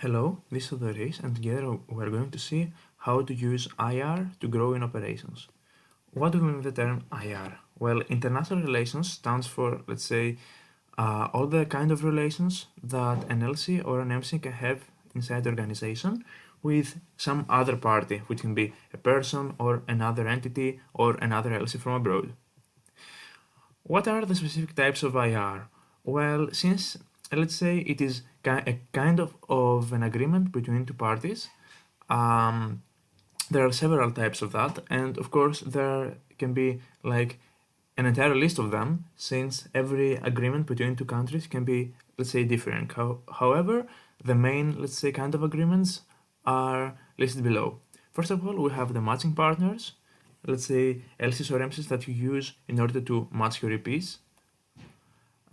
Hello, this is Doris, and together we're going to see how to use IR to grow in operations. What do we mean with the term IR? Well, international relations stands for, let's say, all the kind of relations that an LC or an MC can have inside the organization with some other party, which can be a person or another entity or another LC from abroad. What are the specific types of IR? Well, since let's say it is a kind of an agreement between two parties, um, there are several types of that, and of course there can be like an entire list of them, since every agreement between two countries can be, let's say, different. However, the main, let's say, kind of agreements are listed below. First of all, we have the matching partners, let's say LCs or MCs that you use in order to match your EPs.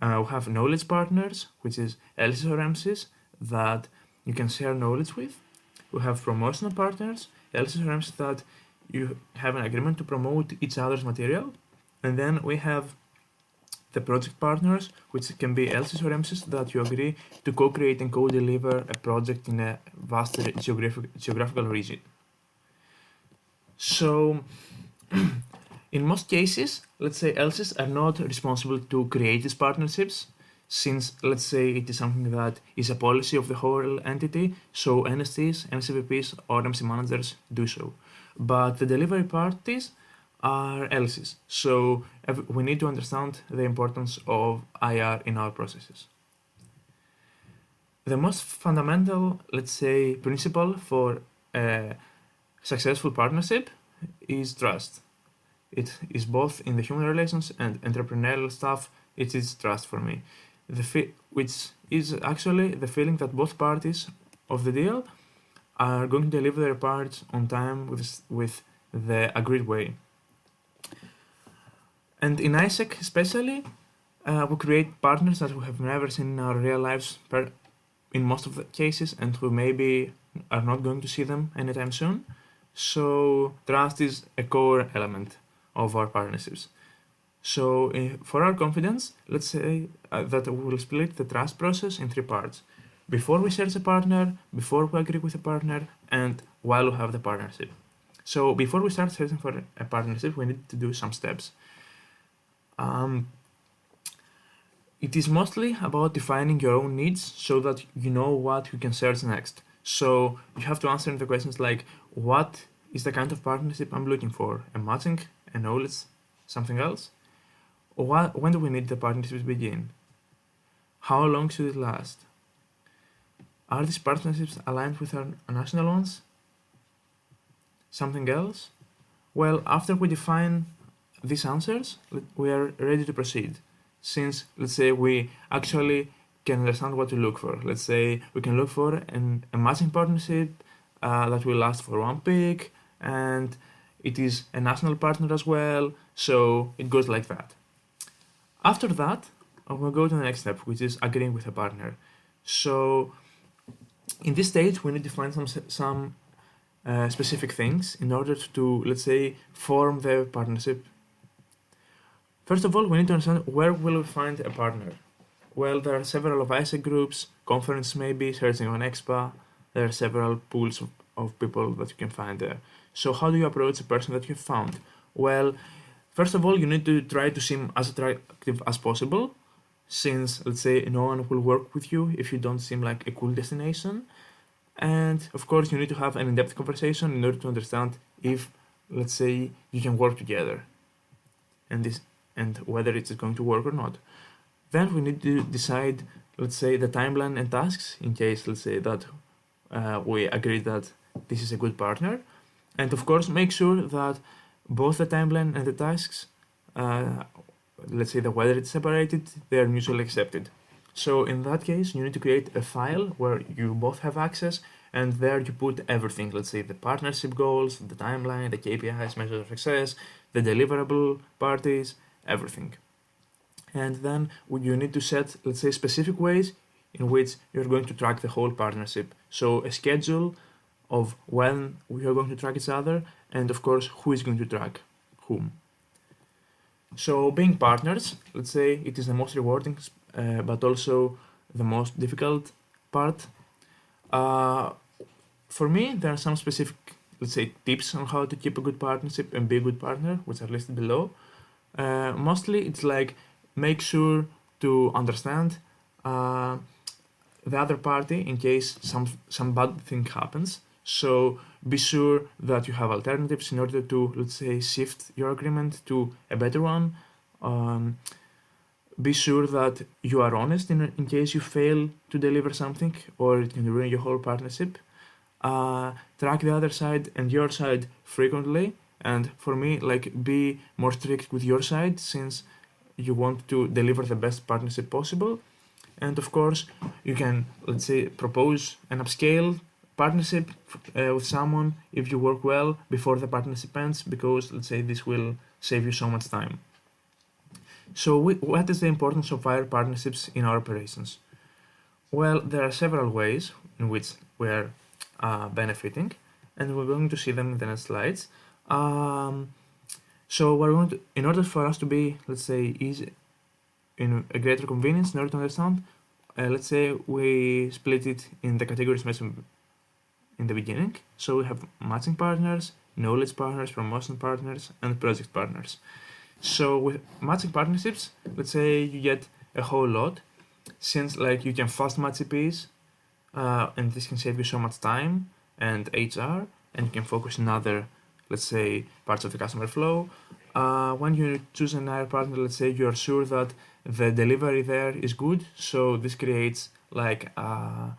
We have knowledge partners, which is LCs or MCs that you can share knowledge with. We have promotional partners, LCs or MCs that you have an agreement to promote each other's material. And then we have the project partners, which can be LCs or MCs that you agree to co-create and co-deliver a project in a vast geographical region. So, in most cases, let's say LCs are not responsible to create these partnerships, since let's say it is something that is a policy of the whole entity, so NSTs, MCVPs, or MC managers do so. But the delivery parties are LCs, so we need to understand the importance of IR in our processes. The most fundamental, let's say, principle for a successful partnership is trust. It is both in the human relations and entrepreneurial stuff. It is trust for me, which is actually the feeling that both parties of the deal are going to deliver their parts on time with the agreed way. And in ISEC especially, we create partners that we have never seen in our real lives in most of the cases, and who maybe are not going to see them anytime soon. So trust is a core element of our partnerships. So for our confidence, let's say that we will split the trust process in three parts. Before we search a partner, before we agree with a partner, and while we have the partnership. So before we start searching for a partnership, we need to do some steps. It is mostly about defining your own needs so that you know what you can search next. So you have to answer the questions like, what is the kind of partnership I'm looking for? A matching, a knowledge, something else? Or when do we need the partnership to begin? How long should it last? Are these partnerships aligned with our national ones? Something else? Well, after we define these answers, we are ready to proceed. Since, let's say, we actually can understand what to look for. Let's say we can look for a matching partnership that will last for one peak, and it is a national partner as well, so it goes like that. After that, we'll go to the next step, which is agreeing with a partner. So in this stage, we need to find some specific things in order to, let's say, form the partnership. First of all, we need to understand where will we find a partner. Well, there are several of ISEC groups, conferences maybe, searching on EXPA. There are several pools of people that you can find there. So how do you approach a person that you've found? Well, first of all, you need to try to seem as attractive as possible, since, let's say, no one will work with you if you don't seem like a cool destination. And of course, you need to have an in-depth conversation in order to understand if, let's say, you can work together and whether it's going to work or not. Then we need to decide, let's say, the timeline and tasks in case, let's say, that we agree that this is a good partner. And of course, make sure that both the timeline and the tasks, let's say, whether it's separated, they are mutually accepted. So in that case, you need to create a file where you both have access, and there you put everything, let's say the partnership goals, the timeline, the KPIs, measures of success, the deliverable parties, everything. And then you need to set, let's say, specific ways in which you're going to track the whole partnership. So a schedule of when we are going to track each other, and of course, who is going to track whom. So being partners, let's say, it is the most rewarding, but also the most difficult part. Uh, for me, there are some specific, let's say, tips on how to keep a good partnership and be a good partner, which are listed below. Mostly, it's like make sure to understand uh, the other party in case some bad thing happens. So be sure that you have alternatives in order to, let's say, shift your agreement to a better one. Um, be sure that you are honest in case you fail to deliver something or it can ruin your whole partnership. Track the other side and your side frequently, and for me, like, be more strict with your side since you want to deliver the best partnership possible. And of course, you can, let's say, propose an upscale partnership with someone if you work well before the partnership ends, because, let's say, this will save you so much time. So what is the importance of fire partnerships in our operations? Well, there are several ways in which we are benefiting, and we're going to see them in the next slides. So we're going to, in order for us to be, let's say, easy, in a greater convenience, in order to understand, let's say we split it in the categories mentioned in the beginning. So we have matching partners, knowledge partners, promotion partners, and project partners. So with matching partnerships, let's say you get a whole lot, since like you can fast match EPs, and this can save you so much time and HR, and you can focus on other, let's say, parts of the customer flow. When you choose an IR partner, let's say you are sure that the delivery there is good, so this creates like a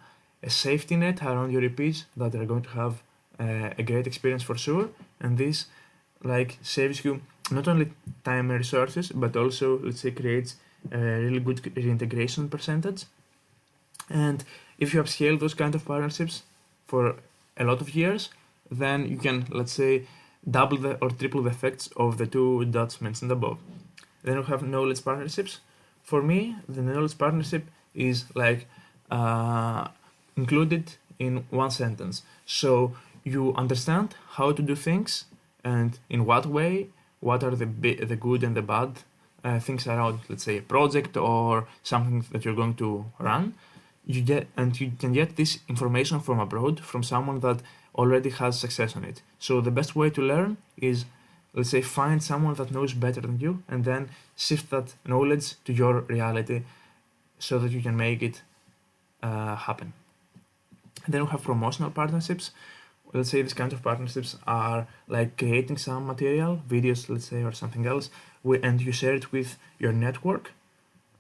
safety net around your EPs that are going to have a great experience for sure, and this like saves you not only time and resources, but also, let's say, creates a really good reintegration percentage. And if you upscale those kind of partnerships for a lot of years, then you can, let's say, double the or triple the effects of the two dots mentioned above. Then we have knowledge partnerships. For me, the knowledge partnership is like included in one sentence. So you understand how to do things and in what way, what are the good and the bad things around, let's say, a project or something that you're going to run. You can get this information from abroad, from someone that already has success on it. So the best way to learn is, let's say, find someone that knows better than you and then shift that knowledge to your reality so that you can make it happen. And then we have promotional partnerships. Let's say these kind of partnerships are like creating some material, videos, let's say, or something else, and you share it with your network.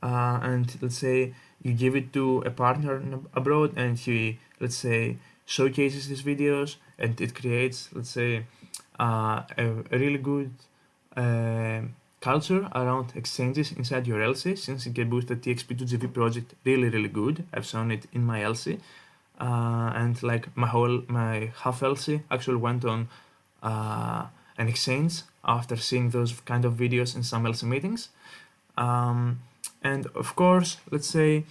And let's say you give it to a partner abroad and he, let's say, showcases these videos, and it creates, let's say, a really good culture around exchanges inside your LC, since it can boost the TXP2GV project really good. I've shown it in my LC. And like my half LC actually went on an exchange after seeing those kind of videos in some LC meetings. And of course, let's say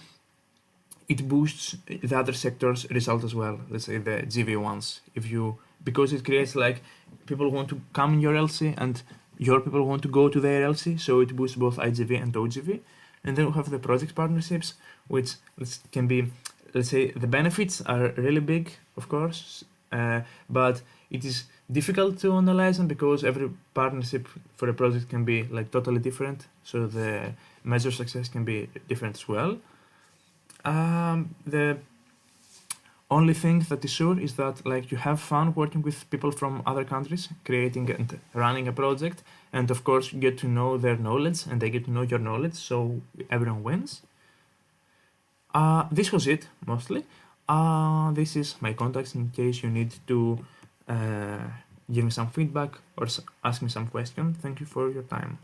it boosts the other sector's result as well. Let's say the GV ones, because it creates like people want to come in your LC and your people want to go to their LC, so it boosts both IGV and OGV. And then we have the project partnerships, which can be, let's say, the benefits are really big, of course, but it is difficult to analyze them because every partnership for a project can be like totally different, so the measure of success can be different as well. The only thing that is sure is that like you have fun working with people from other countries, creating and running a project, and of course you get to know their knowledge and they get to know your knowledge, so everyone wins. This was it, mostly. This is my contacts in case you need to give me some feedback or ask me some question. Thank you for your time.